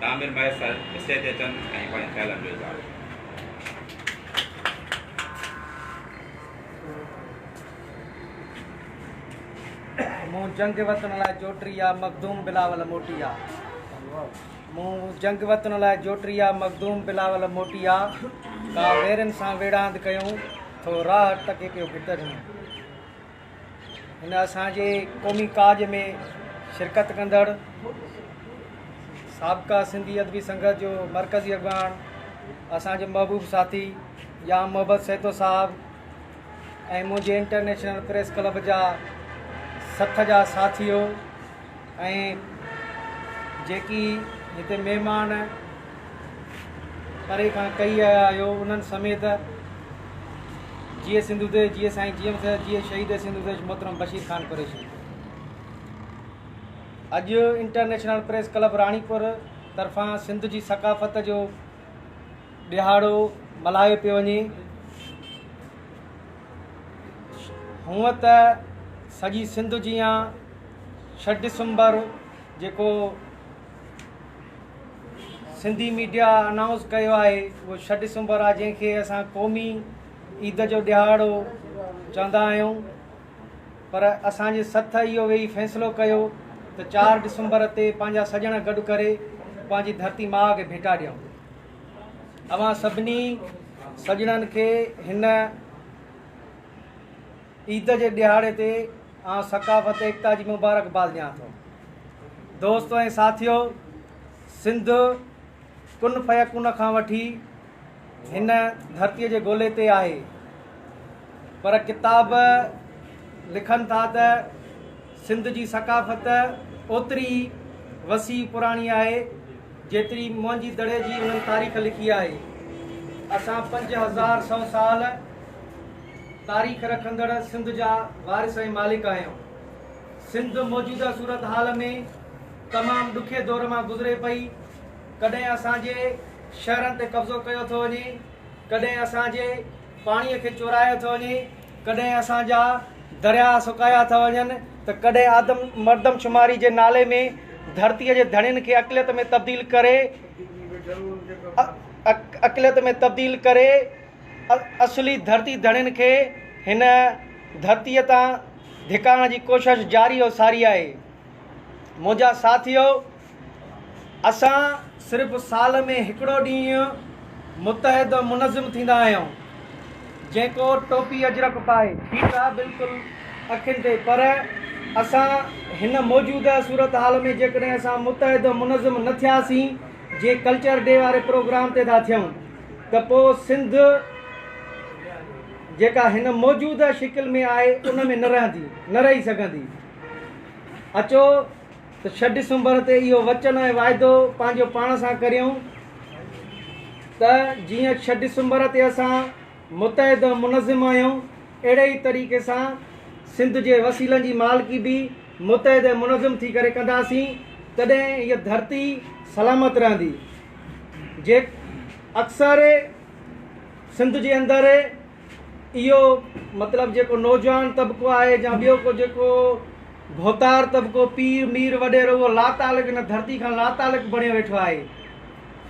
Tamir मैसर stage ते अचनि ऐं पंहिंजे ख़्यालनि जो इज़हार। मूं जंग वतन लाइ जोटरी आ मखदूम बिलावल मोटी आ। मूं जंग वतन लाइ जोटरी आ मखदूम बिलावल मोटी आ। का वेरनि सां वेड़ांद कयूं थो राह टके पियो भितर में। हिन असांजे क़ौमी काज में शिरकत कंदड़ साबिक़ा सिंधी अदबी संगत जो मरकज़ी अॻवान असांजे महबूब साथी या मोहब्बत सैतो साहब ऐं मुंहिंजे इंटरनेशनल प्रेस क्लब जा सथ जा साथियो ऐं जेकी हिते महिमान परे खां कई आया आहियो उन्हनि समेत जीए सिंधुदेश जीए साईं जीएम जीए शहीद सिंधुदेश मोहतरम बशीर ख़ान कुरैशी। अॼु इंटरनेशनल प्रेस क्लब राणीपुर तरफ़ां सिंध जी सकाफ़त जो ॾिहाड़ो मल्हायो पियो वञे। हूअं त सॼी सिंध जीअं 6 डिसंबर जेको सिंधी मीडिया अनाउंस कयो आहे उहो 6 डिसंबर आहे जंहिंखे असां क़ौमी ईद जो ॾिहाड़ो चवंदा आहियूं। पर असांजे सथ इहो वेही फ़ैसिलो कयो त 4 डिसंबर ते पंहिंजा सॼण गॾु करे पंहिंजी धरती माउ खे भेटा ॾियूं। अवां सभिनी सॼणनि खे हिन ईद जे ॾिहाड़े ते सकाफ़त एकता जी मुबारकबाद ॾियां थो। दोस्तो ऐं साथियो, सिंध कुन फयकुन खां वठी हिन धरतीअ जे ॻोल्हे ते आहे, पर किताब लिखनि था त सिंध जी सकाफ़त ओतिरी वसी पुराणी आहे जेतिरी मुंहिंजी दड़े जी उन्हनि तारीख़ लिखी आहे। असां 5100 साल तारीख़ रखंदड़ सिंध जा वारिस ऐं मालिक आहियूं। सिंध मौजूदा सूरत हाल में तमामु ॾुखे दौर मां गुज़रे पई। कॾहिं असांजे शहरनि ते कब्ज़ो कयो थो वञे, कॾहिं असांजे पाणीअ खे चोरायो थो वञे, कॾहिं असांजा दरिया सुकाया था वञनि, त कॾहिं आदम मर्दमशुमारी जे नाले में धरतीअ जे धणियुनि खे अक़लियत में तब्दील करे असली धरती धणियुनि खे हिन धरतीअ तां धिकाइण जी कोशिश जारी और सारी आहे। मुंहिंजा साथियो, असां सिर्फ़ु साल में हिकिड़ो ॾींहुं मुतहद मुनज़िम थींदा आहियूं। जेको टोपी अजरक पाए ठीकु आहे बिल्कुलु अखियुनि ते, पर असां हिन मौजूदा सूरत हाल में जेकॾहिं असां मुतहद मुनज़िम न थियासीं, जे कल्चर डे वारे प्रोग्राम ते था थियूं, त पोइ सिंध जेका हिन मौजूदा शिकिल में आहे उन में न रही सघंदी। अचो त 6 डिसंबर ते इहो वचन ऐं वाइदो पंहिंजो पाण सां करियूं त जीअं 6 डिसंबर ते असां मुतहद मुनज़िम आहियूं, अहिड़े ई तरीक़े सां सिंध जे वसीलनि जी मालिकी बि मुतहद मुनज़िम थी करे कंदासीं, तॾहिं इहा धरती सलामत रहंदी। जे अक्सर सिंध जे अंदरि इहो मतिलबु जेको नौजवान तबिको आहे या ॿियो को जेको भोतार तबिको पीर मीर वॾेरो उहो लातालिक हिन धरती खां लातालिक बणियो वेठो आहे।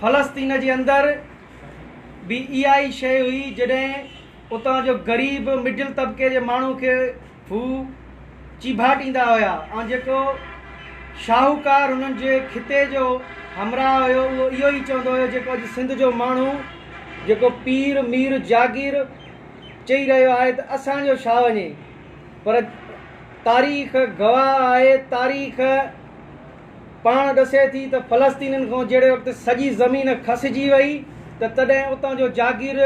फ़लस्तीन जे अंदरि बि इहा ई शइ हुई जॾहिं उतां जो ग़रीब मिडिल तबिके जे माण्हू खे हू चिभाटींदा हुया ऐं जेको शाहूकार हुननि जे खिते जो हमराह हुयो उहो इहो ई चवंदो हुयो जेको अॼु सिंध जो माण्हू जेको पीर मीर जागीर चई रहियो आहे त असांजो छा वञे। पर तारीख़ गवाह आहे, तारीख़ पाण ॾसे थी त फ़लस्तीननि खां जहिड़े वक़्तु सॼी ज़मीन खसिजी वई त तॾहिं उतां जो जागीर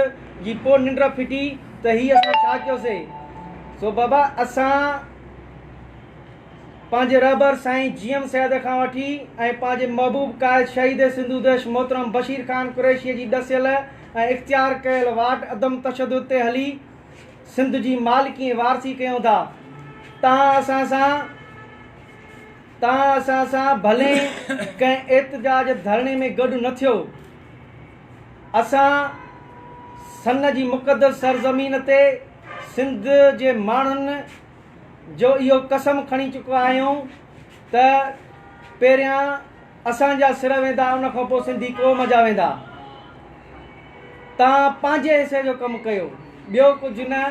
जी पोइ निंड फिटी त हीअ असां छा कयोसीं। सो बाबा असां पंहिंजे रहबर साईं जीएम सैद खां वठी ऐं पंहिंजे महबूब क़ाइद शहीद सिंधुदेश मोहतरम बशीर ख़ान कुरैशीअ जी ॾसियल ऐं इख़्तियार कयल वाट अदम तशद्दुद ते हली सिंध जी मालिकी ऐं वारसी कयूं था। तव्हां असां सां भले कंहिं एतिजाज धरणे में गॾु न थियो, असां सन जी मुक़दस सरज़मीन ते सिंध जे माण्हुनि जो इहो कसम खणी चुका आहियूं त पहिरियां असांजा सिर वेंदा, उन खां पोइ सिंधी क़ौम जा वेंदा। तव्हां पंहिंजे हिसे जो कमु कयो, ॿियो कुझु न।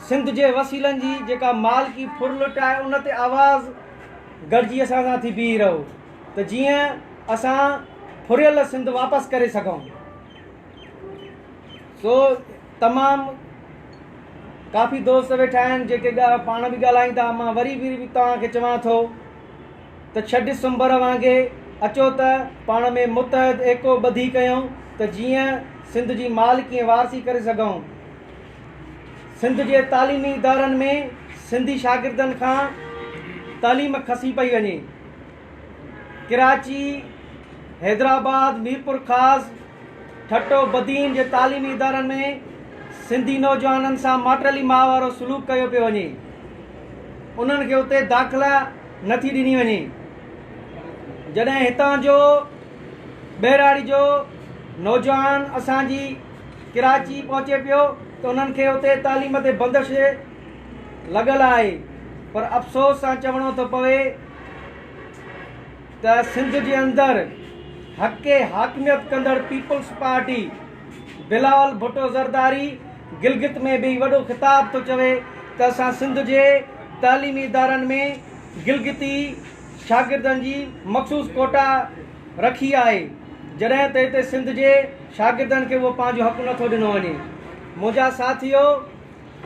सिंध जे वसीलनि जी जेका मालिकी फुरलुट आहे उन ते आवाज़ गॾिजी असां सां थी बीह रहो, त जीअं असां फुरियल सिंध वापसि करे सघूं। सो तमामु काफ़ी दोस्त वेठा आहिनि जेके पाण बि ॻाल्हाईंदा। मां वरी बि तव्हांखे चवां थो त 6 डिसंबर वांगुरु अचो त पाण में मुतहद एको ॿधी कयूं त जीअं सिंध जी मालिकी ऐं वारसी करे सघूं। सिंध जे तालीमी इदारनि में सिंधी शागिर्दनि खां तालीम खसी पई वञे। कराची, हैदराबाद, मीरपुर ख़ास, ठट्टो बदीन जे तालीमी इदारनि में सिंधी नौजवाननि सां माटली माह वारो सलूक कयो पियो वञे। उन्हनि खे उते दाख़िला नथी ॾिनी वञे। जॾहिं हितां जो ॿहिराड़ी जो नौजवान असांजी कराची पहुचे पियो त उन्हनि खे उते तालीम ते बंदिश लॻल आहे। पर अफ़सोस सां चवणो थो पवे त सिंध जे अंदरि हक़े हाकमियत कंदड़ पीपल्स पार्टी बिलावल भुट्टो ज़रदारी गिलगित में बि वॾो ख़िताब थो चवे त असां सिंध जे तालीमी इदारनि में गिलगिती शागिर्दनि जी मख़सूस कोटा रखी आहे, जॾहिं त हिते सिंध जे शागिर्दनि खे उहो पंहिंजो हक़ नथो ॾिनो वञे। मुंहिंजा साथियो,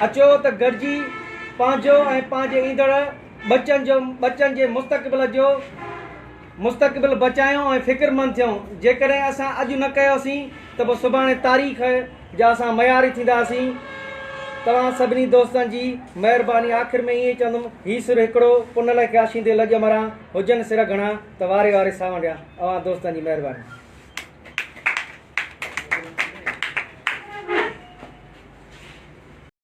अचो त गॾिजी पंहिंजो ऐं पंहिंजे ईंदड़ बचनि जे मुस्तक़बिल बचायूं ऐं फ़िक्रमंद थियूं। जेकॾहिं असां अॼु न कयोसीं त पोइ सुभाणे तारीख़ जा असां मयारी थींदासीं। तव्हां सभिनी दोस्तनि जी महिरबानी। आख़िर में ईअं चवंदुमि, हीउ सिर हिकिड़ो पुन लाइ ख़्याशींदे लॼ मरां, हुजनि सिर घणा त वारे वारे सावण ॾियां। अवां दोस्तनि जी महिरबानी।